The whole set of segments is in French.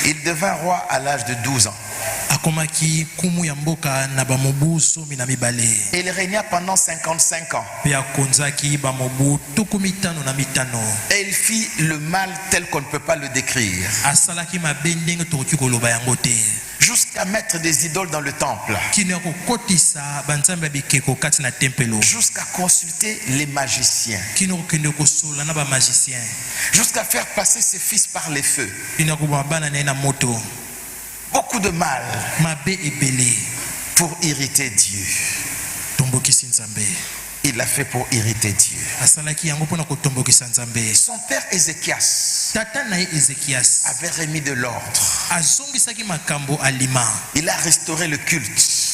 Il devint roi à l'âge de 12 ans. Et il régna pendant 55 ans. Et il fit le mal tel qu'on ne peut pas le décrire. Jusqu'à mettre des idoles dans le temple. Jusqu'à consulter les magiciens. Jusqu'à faire passer ses fils par les feux. Beaucoup de mal pour irriter Dieu. Il l'a fait pour irriter Dieu. Son père Ézéchias avait remis de l'ordre. Il a restauré le culte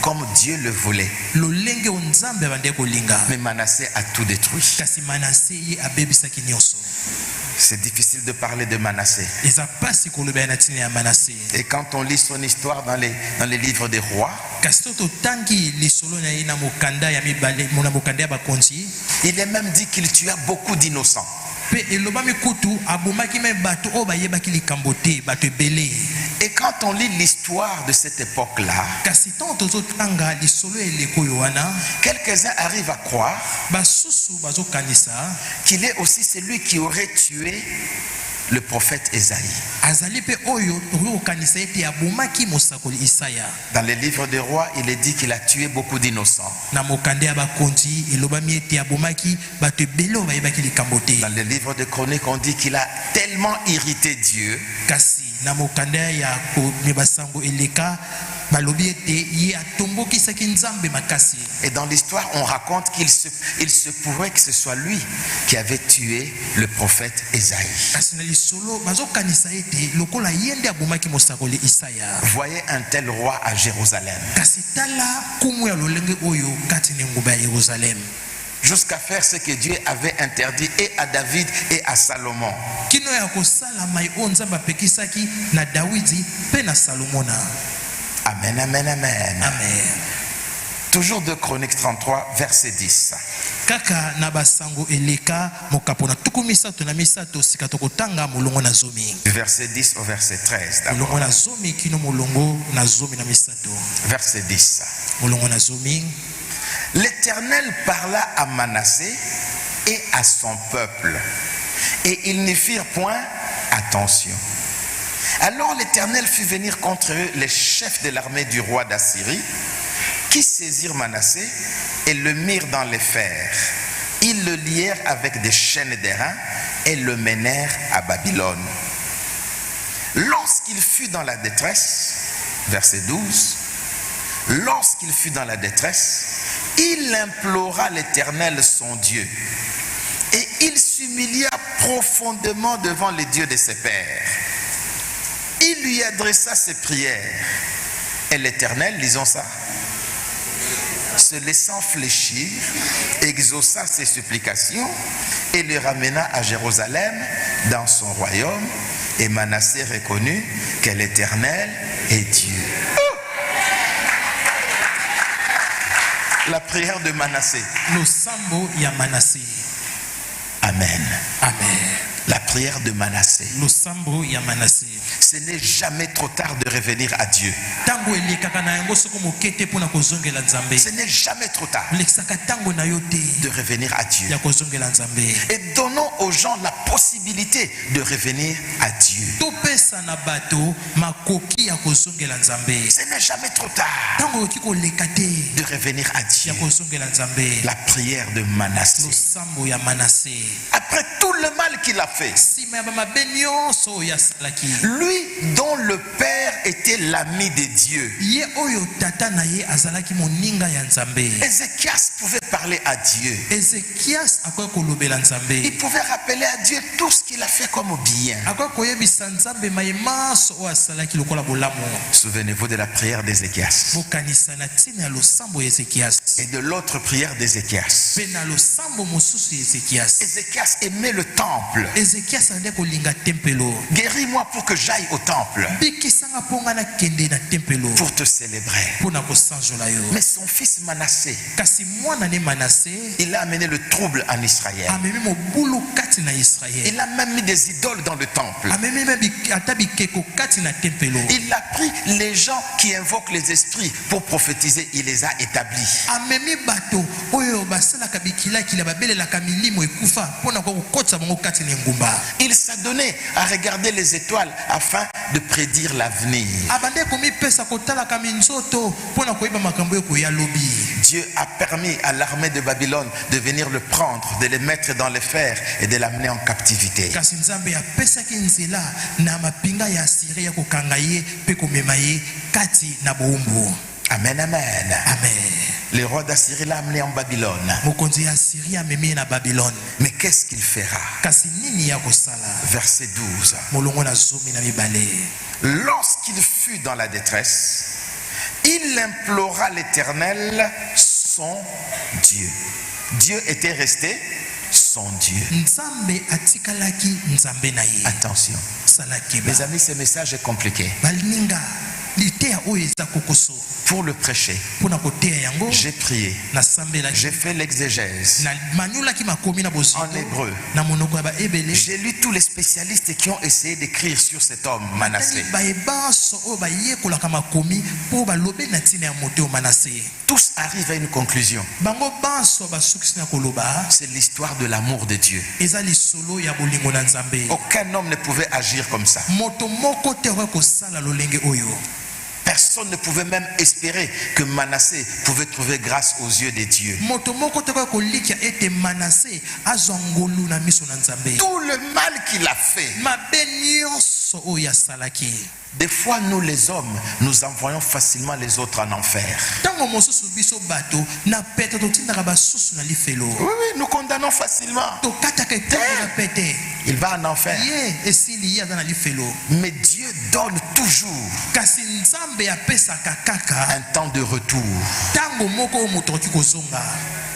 comme Dieu le voulait. Mais Manassé a tout détruit. C'est difficile de parler de Manassé. Et quand on lit son histoire dans les livres des rois, il est même dit qu'il tua beaucoup d'innocents. Et quand on lit l'histoire de cette époque-là, quelques-uns arrivent à croire qu'il est aussi celui qui aurait tué le prophète Ésaïe. Dans les livres des rois, il est dit qu'il a tué beaucoup d'innocents. Dans les livres de chroniques, on dit qu'il a tellement irrité Dieu et dans l'histoire, on raconte qu'il se pourrait que ce soit lui qui avait tué le prophète Ésaïe. Voyez un tel roi à Jérusalem. Jusqu'à faire ce que Dieu avait interdit et à David et à Salomon. Amen, amen, amen. Amen. Toujours de Chroniques 33, verset 10. Verset 10 au verset 13. Verset 10. L'Éternel parla à Manassé et à son peuple, et ils n'y firent point attention. Alors l'Éternel fit venir contre eux les chefs de l'armée du roi d'Assyrie, qui saisirent Manassé et le mirent dans les fers. Ils le lièrent avec des chaînes d'airain et le menèrent à Babylone. Lorsqu'il fut dans la détresse, verset 12, lorsqu'il fut dans la détresse, il implora l'Éternel son Dieu, et il s'humilia profondément devant les dieux de ses pères. Il lui adressa ses prières, et l'Éternel, lisons ça, se laissant fléchir, exauça ses supplications et le ramena à Jérusalem dans son royaume, et Manassé reconnut que l'Éternel est Dieu. La prière de Manassé. Amen. Amen. La prière de Manassé. Ce n'est jamais trop tard de revenir à Dieu. Ce n'est jamais trop tard de revenir à Dieu. Et donnons aux gens la possibilité de revenir à Dieu. Ce n'est jamais trop tard de revenir à Dieu. La prière de Manassé. Après tout le mal qu'il a fait, lui dont le père était l'ami de Dieu, Ézéchias pouvait parler à Dieu. Il pouvait rappeler à Dieu tout ce qu'il a fait comme bien. Souvenez-vous de la prière d'Ézéchias et de l'autre prière d'Ézéchias. Ézéchias aimait le temple. temple. Guéris-moi pour que j'aille au temple pour te célébrer. Mais son fils Manassé, il a amené le trouble en Israël. Il a même mis des idoles dans le temple. Il a pris les gens qui invoquent les esprits pour prophétiser, il les a établis. Il s'adonnait à regarder les étoiles afin de prédire l'avenir. Dieu a permis à l'armée de Babylone de venir le prendre, de le mettre dans les fers et de l'amener en captivité. Amen, amen. Le roi d'Assyrie l'a amené en Babylone. Mais qu'est-ce qu'il fera? Verset 12. Lorsqu'il fut dans la détresse, il implora l'Éternel, son Dieu. Dieu était resté son Dieu. Attention. Mes amis, ce message est compliqué. Pour le prêcher, j'ai prié, j'ai fait l'exégèse en hébreu. J'ai lu tous les spécialistes qui ont essayé d'écrire sur cet homme Manassé. Tous arrivent à une conclusion. C'est l'histoire de l'amour de Dieu. Aucun homme ne pouvait agir comme ça. Personne ne pouvait même espérer que Manassé pouvait trouver grâce aux yeux des dieux. Tout le mal qu'il a fait. Des fois, nous les hommes, nous envoyons facilement les autres en enfer. Oui, nous condamnons facilement. Il va en enfer. Mais Dieu donne toujours un temps de retour.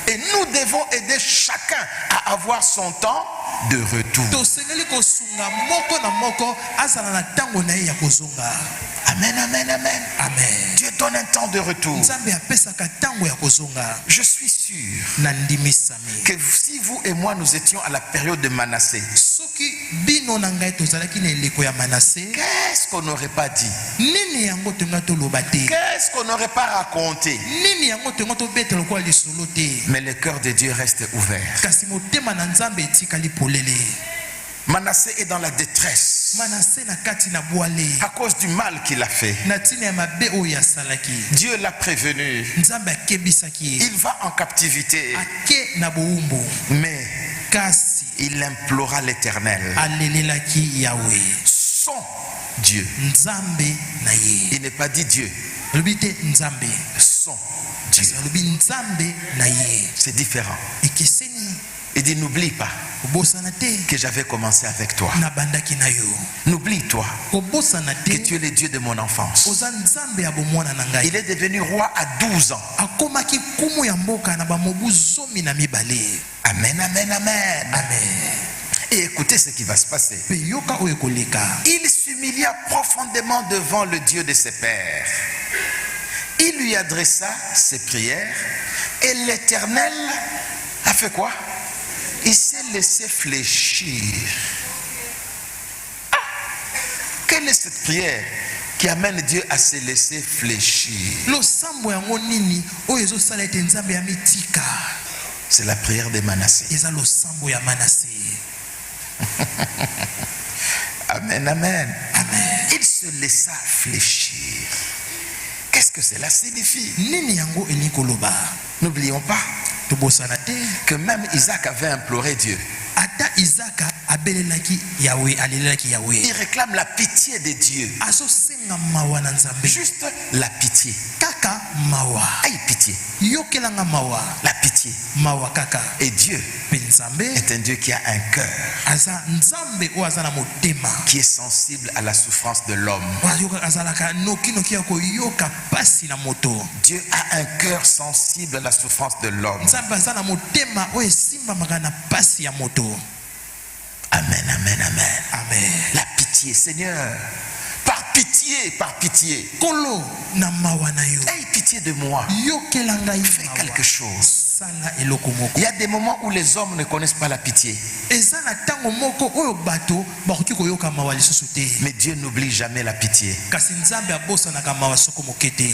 Et nous devons aider chacun à avoir son temps de retour. Amen, amen, amen. Dieu donne un temps de retour. Je suis sûr que si vous et moi nous étions à la période de Manassé, qu'est-ce qu'on n'aurait pas dit? Qu'est-ce qu'on n'aurait pas raconté? Mais le cœur de Dieu reste ouvert. Manassé est dans la détresse à cause du mal qu'il a fait. Dieu l'a prévenu. Il va en captivité. Mais il implora l'Éternel, son Dieu. Il n'est pas dit Dieu. Son Dieu. C'est différent. Il dit n'oublie pas que j'avais commencé avec toi. N'oublie-toi que tu es le Dieu de mon enfance. Il est devenu roi à 12 ans. Amen, amen, amen. Et écoutez ce qui va se passer. Il s'humilia profondément devant le Dieu de ses pères. Il lui adressa ses prières et l'Éternel a fait quoi? Il s'est laissé fléchir. Quelle est cette prière qui amène Dieu à se laisser fléchir? C'est la prière de Manassé. Amen, amen. Il se laissa fléchir. Qu'est-ce que cela signifie? N'oublions pas que même Isaac avait imploré Dieu. Il réclame la pitié de Dieu. Juste la pitié. Aïe, pitié. La pitié. Et Dieu est un Dieu qui a un cœur, qui est sensible à la souffrance de l'homme. Dieu a un cœur sensible à la souffrance de l'homme. Amen. amen, amen. Amen. La pitié, Seigneur. Par pitié, par pitié. Kolo na mawa na yo. Aie pitié de moi. Yokela ngai Fais quelque chose. Sala eloko moko. Il y a des moments où les hommes ne connaissent pas la pitié. Eza na tango moko oyo bato bakoki koyoka mawa lisusu te. Mais Dieu n'oublie jamais la pitié. Kasi Nzambe abosanaka mawa soko moke te.